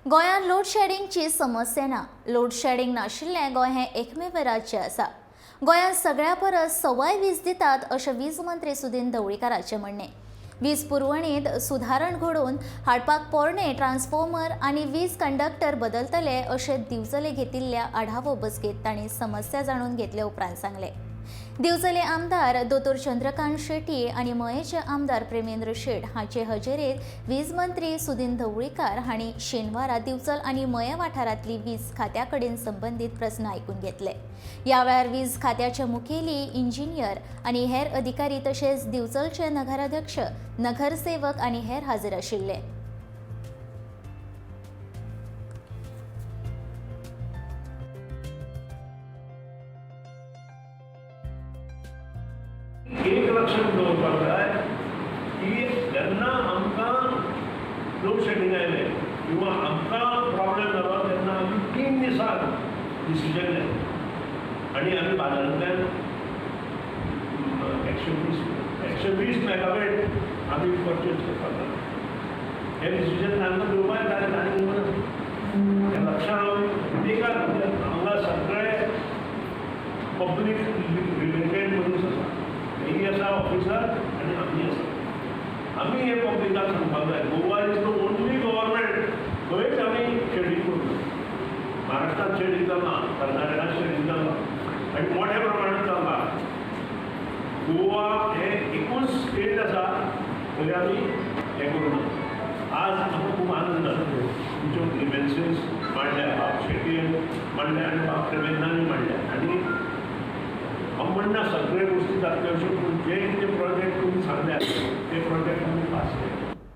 गोंयांत लोड शेडिंगची समस्या ना. लोड शेडिंग नाशिल्लें गोंय हें एकमेव राज्य आसा. गोंयांत सगळ्या परस सवाय वीज दितात अशें वीज मंत्री सुदीन ढवळीकाराचें म्हणणें. वीज पुरवणीत सुदारण घडोवन हाडपाक पोरणे ट्रान्सफॉर्मर आनी वीज कंडक्टर बदलतले अशें दिवचले घेतिल्ल्या आढावो बसकेंत तांणी समस्या जाणून घेतले उपरांत सांगलें. दिवचले आमदार दोतोर चंद्रकांत शेट्टी आनी मयेचे आमदार प्रेमेंद्र शेट हांचे हजेरेंत वीज मंत्री सुदीन ढवळीकार हांणी शेनवारा दिवचल आनी मये वाठारांतली वीज खात्या कडेन संबंदीत प्रस्न आयकून घेतले. ह्या वेळार वीज खात्याचे मुखेली, इंजिनियर आनी हेर अधिकारी तशेंच दिवचलचे नगराध्यक्ष, नगरसेवक आनी हेर हाजीर आशिल्ले. एक लक्षात दवरपाक जाय की जेन्ना आमकां लोड शेडिंग आयलें किंवा आमकां प्रॉब्लेम जालो तेन्ना आमी 3 दिसांक डिसिजन घेतलें आनी आमी बाजारांतल्यान 120 मेगावॅट आमी परचेज करपाक जाय. हें डिसिजन तांकां घेवपाक जाय. तांणी हें लक्षांत बेकार हांगा सगळे पब्लीक रिलेटेड मनीस आसा. ही आसा ऑफिसर आनी आमी आसा. आमी हे पब्लिकाक सांगपाक जाय Goa is the only government खंयच आमी शेडिंग करना. महाराष्ट्रांत शेडिंग जालां, कर्नाटकांत शेडिंग जालां आनी मोठ्या प्रमाणांत जालां. गोवा हे एकूच स्टेट आसा तरी आमी हें करूना. आज म्हाका खूब आनंद जाता तुमच्यो ग्रिव्हन्सीस मांडल्या, बाब शेट्टीन मांडल्या आनी बाब प्रेमेंद्रानी मांडल्या आनी हांव म्हणना सगळे गोश्टी जातल्यो अश्यो पूण जे कितें प्रोजेक्ट तुमी सांगल्यात ते प्रोजेक्ट आमी पास केले.